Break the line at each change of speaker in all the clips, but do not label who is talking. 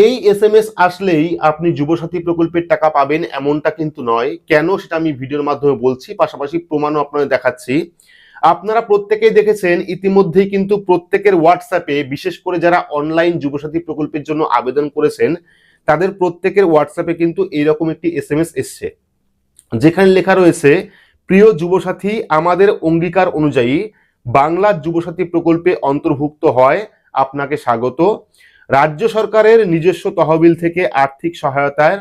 এই এসএমএস আসলেই আপনি যুবসাথী প্রকল্পের টাকা পাবেন এমনটা কিন্তু নয়। কেন সেটা আমি ভিডিওর মাধ্যমে বলছি, পাশাপাশি প্রমাণও আপনাদের দেখাচ্ছি। আপনারা প্রত্যেকেই দেখেছেন ইতিমধ্যেই কিন্তু প্রত্যেকের হোয়াটসঅ্যাপে, বিশেষ করে যারা অনলাইন যুবসাথী প্রকল্পের জন্য আবেদন করেছেন তাদের প্রত্যেকের হোয়াটসঅ্যাপে কিন্তু এইরকম একটি এসএমএস এসছে, যেখানে লেখা রয়েছে, প্রিয় যুবসাথী, আমাদের অঙ্গীকার অনুযায়ী বাংলা যুবসাথী প্রকল্পে অন্তর্ভুক্ত হয় আপনাকে স্বাগত। রাজ্য সরকারের নিজস্ব তহবিল থেকে আর্থিক সহায়তায়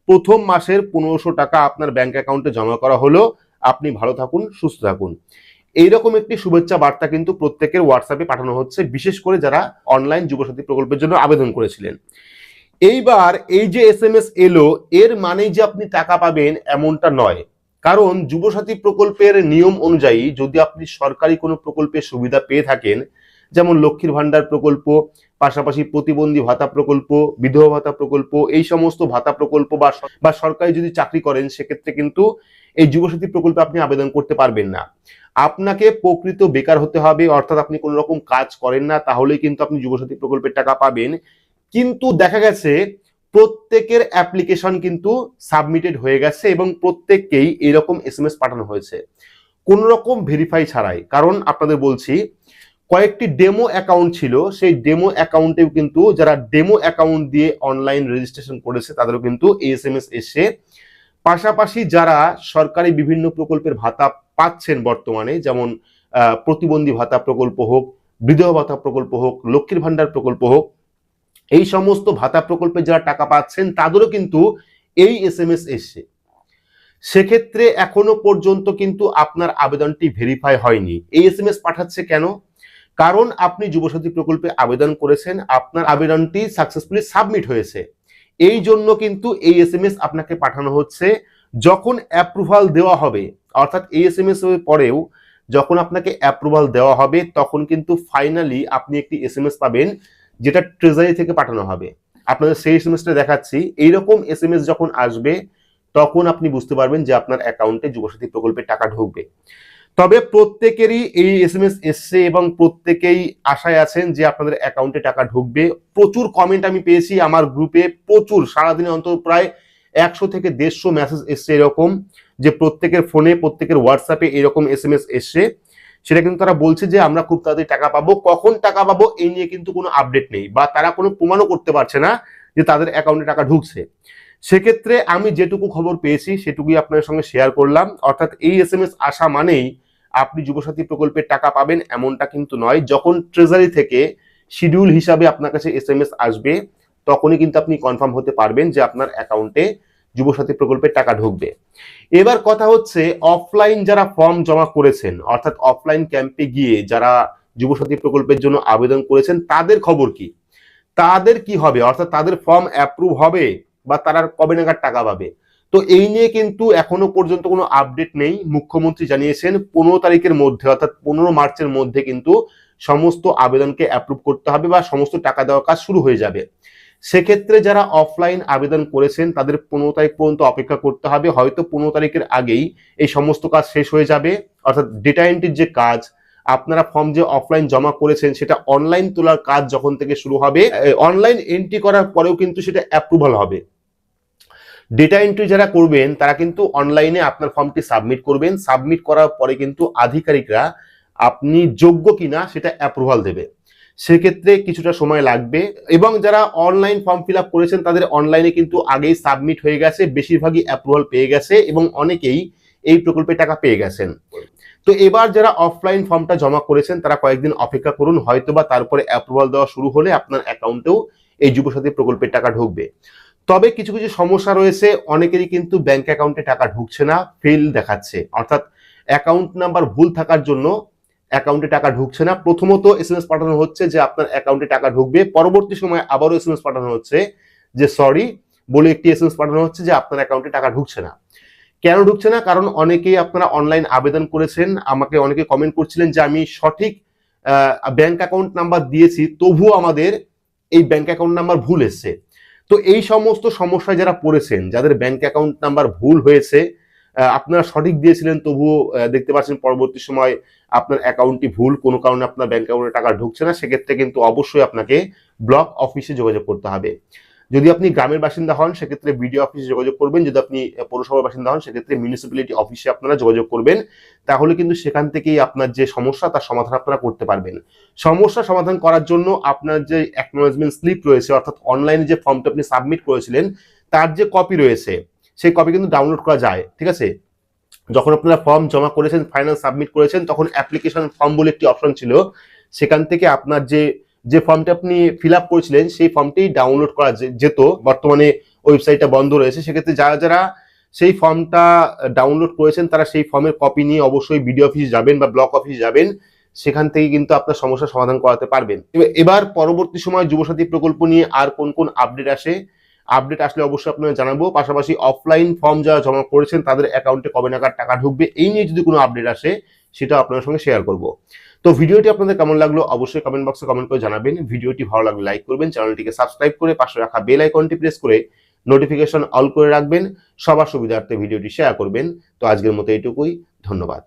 প্রথম মাসের 1500 টাকা আপনার ব্যাংক অ্যাকাউন্টে জমা করা হলো। আপনি ভালো থাকুন, সুস্থ থাকুন। এইরকম একটি শুভেচ্ছা বার্তা কিন্তু প্রত্যেকের হোয়াটসঅ্যাপে পাঠানো হচ্ছে, বিশেষ করে যারা অনলাইন যুবসাথী প্রকল্পের জন্য আবেদন করেছিলেন। এইবার এই যে এসএমএস এলো, এর মানেই যে আপনি টাকা পাবেন এমনটা নয়। কারণ যুবসাথী প্রকল্পের নিয়ম অনুযায়ী যদি আপনি সরকারি কোনো প্রকল্পের সুবিধা পেয়ে থাকেন, যেমন লক্ষ্মীর ভান্ডার প্রকল্প, পাশাপাশি প্রতিবন্ধী ভাতা প্রকল্প, বিধবা ভাতা প্রকল্প, এই সমস্ত ভাতা প্রকল্প বা সরকারি যদি চাকরি করেন, সেক্ষেত্রে কিন্তু এই যুবসাথী প্রকল্পে আপনি আবেদন করতে পারবেন না। আপনাকে প্রকৃত বেকার হতে হবে, অর্থাৎ আপনি কোনো রকম কাজ করেন না, তাহলেই কিন্তু আপনি যুবসাথী প্রকল্পের টাকা পাবেন। কিন্তু দেখা গেছে প্রত্যেকের অ্যাপ্লিকেশন কিন্তু সাবমিটেড হয়ে গেছে এবং প্রত্যেককেই এরকম এসএমএস পাঠানো হয়েছে কোন রকম ভেরিফাই ছাড়াই। কারণ আপনাদের বলছি, কয়েকটি ডেমো অ্যাকাউন্ট ছিল, সেই ডেমো অ্যাকাউন্টেও কিন্তু যারা ডেমো অ্যাকাউন্ট দিয়ে অনলাইন রেজিস্ট্রেশন করেছে তাদেরও কিন্তু এই এসএমএস এসে। পাশাপাশি যারা সরকারি বিভিন্ন প্রকল্পের ভাতা পাচ্ছেন বর্তমানে, যেমন প্রতিবন্ধী ভাতা প্রকল্প হোক, বিধবা ভাতা প্রকল্প হোক, লক্ষ্মীর ভান্ডার প্রকল্প হোক, এই সমস্ত ভাতা প্রকল্পে যারা টাকা পাচ্ছেন তাদেরও কিন্তু এই এসএমএস এসছে। সেক্ষেত্রে এখনো পর্যন্ত কিন্তু আপনার আবেদনটি ভেরিফাই হয়নি। এই এসএমএস পাঠাচ্ছে কেন? কারণ আপনি যুবসাথী প্রকল্পে আবেদন করেছেন, আপনার আবেদনটি সাকসেসফুলি সাবমিট হয়েছে, এই জন্য কিন্তু এই এসএমএস আপনাকে পাঠানো হচ্ছে। যখন অ্যাপ্রুভাল দেওয়া হবে, অর্থাৎ এই এসএমএস এর পরেও যখন আপনাকে অ্যাপ্রুভাল দেওয়া হবে, তখন কিন্তু ফাইনালি আপনি একটি এসএমএস পাবেন, যেটা ট্রেজারি থেকে পাঠানো হবে। আপনাদের সেই এসএমএসটা দেখাচ্ছি। এইরকম এসএমএস যখন আসবে তখন আপনি বুঝতে পারবেন যে আপনার অ্যাকাউন্টে যুবসাথী প্রকল্পের টাকা ঢুকবে। তবে প্রত্যেকেরই এই এসএমএস এসছে এবং প্রত্যেকেই আশায় আছেন যে আপনাদের অ্যাকাউন্টে টাকা ঢুকবে। প্রচুর কমেন্ট আমি পেয়েছি আমার গ্রুপে, প্রচুর, সারাদিনে অন্তত প্রায় 100 থেকে 150 মেসেজ এসছে এরকম, যে প্রত্যেকের ফোনে, প্রত্যেকের হোয়াটসঅ্যাপে এরকম এসএমএস এসছে। সেটা কিন্তু তারা বলছে যে আমরা খুব তাড়াতাড়ি টাকা পাবো। কখন টাকা পাবো এই নিয়ে কিন্তু কোনো আপডেট নেই, বা তারা কোনো প্রমাণও করতে পারছে না যে তাদের অ্যাকাউন্টে টাকা ঢুকছে। সেক্ষেত্রে আমি যেটুকু খবর পেয়েছি সেটুকুই আপনাদের সঙ্গে শেয়ার করলাম। অর্থাৎ এই এসএমএস আসা মানেই আপনি যুবসাথী প্রকল্পের টাকা পাবেন এমনটা কিন্তু নয়। যখন ট্রেজারি থেকে শিডিউল হিসাবে আপনার কাছে এসএমএস আসবে, তখনই কিন্তু আপনি কনফার্ম হতে পারবেন যে আপনার অ্যাকাউন্টে যুবসাথী প্রকল্পের টাকা ঢুকবে। এবার কথা হচ্ছে, অফলাইন যারা ফর্ম জমা করেছেন, অর্থাৎ অফলাইন ক্যাম্পে গিয়ে যারা যুবসাথী প্রকল্পের জন্য আবেদন করেছেন, তাদের খবর কি? তাদের কি হবে? অর্থাৎ তাদের ফর্ম অ্যাপ্রুভ হবে বা তারা কবে নাগাদ টাকা পাবে? তো এই নিয়ে কিন্তু এখনো পর্যন্ত কোনো আপডেট নেই। মুখ্যমন্ত্রী জানিয়েছেন 15 তারিখের মধ্যে, অর্থাৎ 15 মার্চের মধ্যে কিন্তু সমস্ত আবেদনকে অ্যাপ্রুভ করতে হবে বা সমস্ত টাকা দেওয়ার কাজ শুরু হয়ে যাবে। সেক্ষেত্রে যারা অফলাইন আবেদন করেছেন তাদের 15 তারিখ পর্যন্ত অপেক্ষা করতে হবে। হয়তো 15 তারিখের আগেই এই সমস্ত কাজ শেষ হয়ে যাবে। অর্থাৎ ডেটা এন্ট্রির যে কাজ, আপনারা ফর্ম যে অফলাইন জমা করেছেন সেটা অনলাইন তোলার কাজ যখন থেকে শুরু হবে, অনলাইন এন্ট্রি করার পরেও কিন্তু সেটা অ্যাপ্রুভাল হবে। ডেটা এন্ট্রি যারা করবেন তারা কিন্তু অনলাইনে আপনার ফর্মটি সাবমিট করবেন। সাবমিট করার পরে কিন্তু আধিকারিকরা আপনি যোগ্য কিনা সেটা অ্যাপ্রুভাল দেবে। সেক্ষেত্রে কিছুটা সময় লাগবে। এবং যারা অনলাইন ফর্ম ফিল আপ করেছেন তাদের অনলাইনে কিন্তু আগেই সাবমিট হয়ে গেছে, বেশিরভাগই অ্যাপ্রুভাল পেয়ে গেছে এবং অনেকেই এই প্রকল্পে টাকা পেয়ে গেছেন। তো এবার যারা অফলাইন ফর্মটা জমা করেছেন তারা কয়েকদিন অপেক্ষা করুন, হয়তোবা তারপরে অ্যাপ্রুভাল দেওয়া শুরু হলে আপনার অ্যাকাউন্টেও এই যুবসাথী প্রকল্পের টাকা ঢুকবে। তবে কিছু কিছু সমস্যা রয়েছে, অনেকেরই কিন্তু ব্যাংক অ্যাকাউন্টে টাকা ঢুকছে না, ফেল দেখাচ্ছে। অর্থাৎ অ্যাকাউন্ট নাম্বার ভুল থাকার জন্য অ্যাকাউন্টে টাকা ঢুকছে না। প্রথমত এসএমএস পাঠানো হচ্ছে যে আপনার অ্যাকাউন্টে টাকা ঢুকবে, পরবর্তী সময় আবারও এসএমএস পাঠানো হচ্ছে যে সরি বলে একটি এসএমএস পাঠানো হচ্ছে যে আপনার অ্যাকাউন্টে টাকা ঢুকছে না। কেন ঢুকছে না? কারণ অনেকেই আপনারা অনলাইন আবেদন করেছেন, আমাকে অনেকে কমেন্ট করছিলেন যে আমি সঠিক ব্যাংক অ্যাকাউন্ট নাম্বার দিয়েছি, তবুও আমাদের এই ব্যাংক অ্যাকাউন্ট নাম্বার ভুল এসছে। তো এই সমস্ত সমস্যায় যারা পড়েছেন, যাদের ব্যাংক অ্যাকাউন্ট নাম্বার ভুল হয়েছে, আপনারা সঠিক দিয়েছিলেন তবুও দেখতে পাচ্ছেন পরবর্তী সময় আপনার অ্যাকাউন্টটি ভুল, কোনো কারণে আপনার ব্যাংক অ্যাকাউন্টে টাকা ঢুকছে না, সেক্ষেত্রে কিন্তু অবশ্যই আপনাকে ব্লক অফিসে যোগাযোগ করতে হবে। যদি আপনি গ্রামের বাসিন্দা হন সেক্ষেত্রে বিডিও অফিসে যোগাযোগ করবেন, যদি আপনি পৌরসভার বাসিন্দা হন সেক্ষেত্রে মিউনিসিপ্যালিটি অফিসে আপনারা যোগাযোগ করবেন। তাহলে কিন্তু সেখান থেকেই আপনার যে সমস্যা তার সমাধান আপনারা করতে পারবেন। সমস্যা সমাধান করার জন্য আপনার যে অ্যাকনোলেজমেন্ট স্লিপ রয়েছে, অর্থাৎ অনলাইনে যে ফর্মটা আপনি সাবমিট করেছিলেন তার যে কপি রয়েছে সেই কপি কিন্তু ডাউনলোড করা যায়, ঠিক আছে। যখন আপনারা ফর্ম জমা করেছেন, ফাইনাল সাবমিট করেছেন, তখন অ্যাপ্লিকেশন ফর্ম বলে একটি অপশন ছিল, সেখান থেকে আপনার যে ফর্মটা আপনি ফিল আপ করেছিলেন সেই ফর্মটি ডাউনলোড করা যেত। বর্তমানে ওয়েবসাইটটা বন্ধ রয়েছে, সেক্ষেত্রে যারা যারা সেই ফর্মটা ডাউনলোড করেছেন তারা সেই ফর্মের কপি নিয়ে অবশ্যই বিডিও অফিসে যাবেন বা ব্লক অফিসে যাবেন, সেখান থেকে কিন্তু আপনার সমস্যার সমাধান করাতে পারবেন। এবার পরবর্তী সময় যুবসাথী প্রকল্প নিয়ে আর কোন কোন আপডেট আসলে অবশ্যই আপনারা জানাবো। পাশাপাশি অফলাইন ফর্ম যারা জমা করেছেন তাদের অ্যাকাউন্টে কবে নাগাদ টাকা ঢুকবে এই নিয়ে যদি কোনো আপডেট আসে সেটা আপনাদের সঙ্গে শেয়ার করব। তো ভিডিওটি আপনাদের কেমন লাগলো অবশ্যই কমেন্ট বক্সে কমেন্ট করে জানাবেন। ভিডিওটি ভালো লাগলে লাইক করবেন, চ্যানেলটিকে সাবস্ক্রাইব করে পাশে রাখা বেল আইকনটি প্রেস করে নোটিফিকেশন অল করে রাখবেন। সবার সুবিধার্থে ভিডিওটি শেয়ার করবেন। তো আজকের মতো এইটুকুই, ধন্যবাদ।